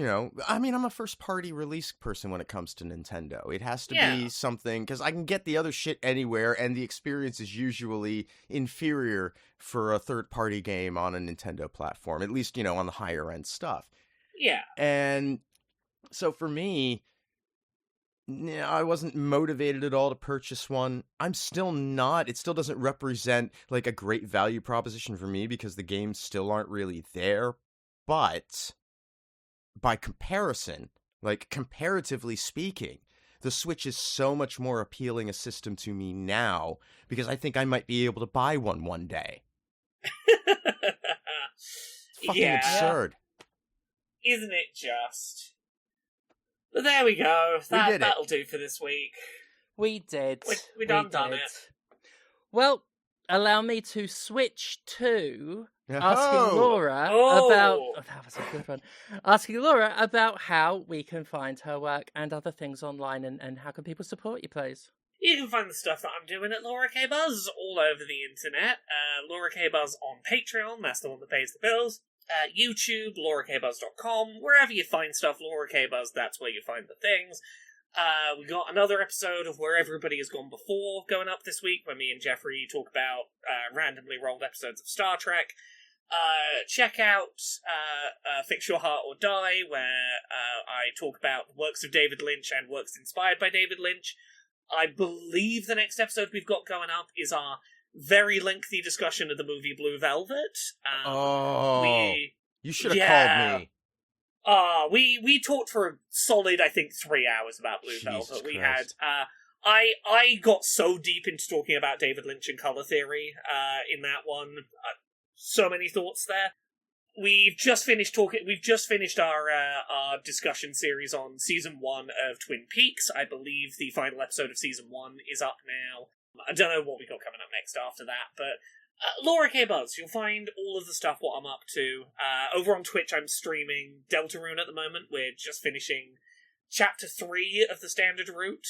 I mean, I'm a first-party release person when it comes to Nintendo. It has to be something, because I can get the other shit anywhere, and the experience is usually inferior for a third-party game on a Nintendo platform, at least, on the higher-end stuff. Yeah. And so for me, I wasn't motivated at all to purchase one. I'm still not. It still doesn't represent like a great value proposition for me because the games still aren't really there. But by comparison, like comparatively speaking, the Switch is so much more appealing a system to me now because I think I might be able to buy one day. It's fucking absurd. Isn't it just? But there we go. That'll do for this week. We did. We done it. Well, allow me to switch to asking Laura about... Oh, that was a good one. Asking Laura about how we can find her work and other things online and how can people support you, please? You can find the stuff that I'm doing at Laura K. Buzz all over the internet. Laura K. Buzz on Patreon, that's the one that pays the bills. YouTube, laurakbuzz.com, wherever you find stuff, Laura K. Buzz, that's where you find the things. We got another episode of Where Everybody Has Gone Before going up this week, where me and Jeffrey talk about randomly rolled episodes of Star Trek. Check out Fix Your Heart or Die, where I talk about works of David Lynch and works inspired by David Lynch. I believe the next episode we've got going up is our very lengthy discussion of the movie Blue Velvet. You should have called me. We talked for a solid, I think, 3 hours about Blue Velvet. We had I got so deep into talking about David Lynch and color theory in that one. So many thoughts there. We've just finished our discussion series on season 1 of Twin Peaks. I believe the final episode of season 1 is up now. I don't know what we got coming up next after that, but Laura K. Buzz, you'll find all of the stuff what I'm up to. Over on Twitch, I'm streaming Deltarune at the moment. We're just finishing Chapter 3 of the Standard Route.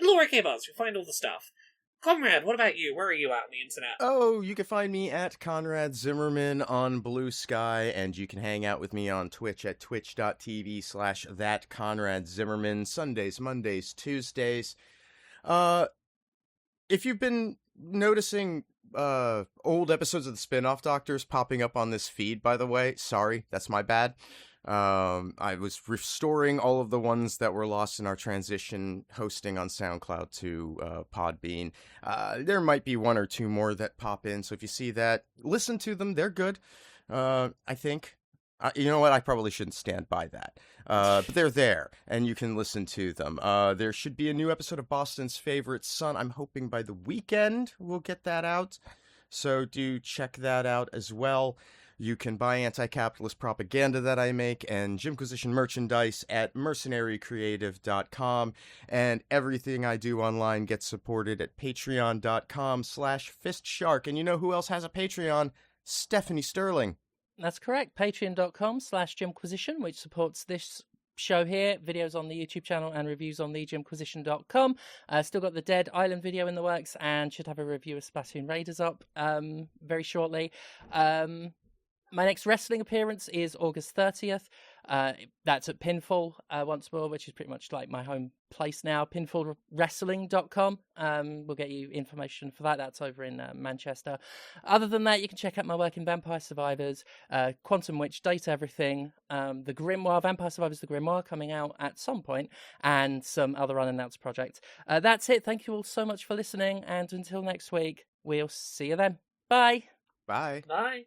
Laura K. Buzz, you'll find all the stuff. Conrad, what about you? Where are you at on the internet? Oh, you can find me at Conrad Zimmerman on Blue Sky, and you can hang out with me on Twitch at twitch.tv/thatconradzimmerman, Sundays, Mondays, Tuesdays. If you've been noticing old episodes of the Spin-Off Doctors popping up on this feed, by the way, sorry, that's my bad. I was restoring all of the ones that were lost in our transition hosting on SoundCloud to Podbean. There might be 1 or 2 more that pop in, so if you see that, listen to them. They're good, I think. You know what? I probably shouldn't stand by that. But they're there, and you can listen to them. There should be a new episode of Boston's Favorite Son. I'm hoping by the weekend we'll get that out. So do check that out as well. You can buy anti-capitalist propaganda that I make and Jimquisition merchandise at mercenarycreative.com. And everything I do online gets supported at patreon.com/fistshark. And you know who else has a Patreon? Stephanie Sterling. That's correct. Patreon.com/Jimquisition, which supports this show here, videos on the YouTube channel and reviews on the Jimquisition.com. Still got the Dead Island video in the works and should have a review of Splatoon Raiders up very shortly. My next wrestling appearance is August 30th. That's at Pinfall once more, which is pretty much like my home place now. Pinfallwrestling.com. We'll get you information for that. That's over in Manchester. Other than that, you can check out my work in Vampire Survivors, Quantum Witch, Date Everything, The Grimoire, Vampire Survivors, The Grimoire coming out at some point, and some other unannounced projects. That's it. Thank you all so much for listening, and until next week, we'll see you then. Bye. Bye. Bye.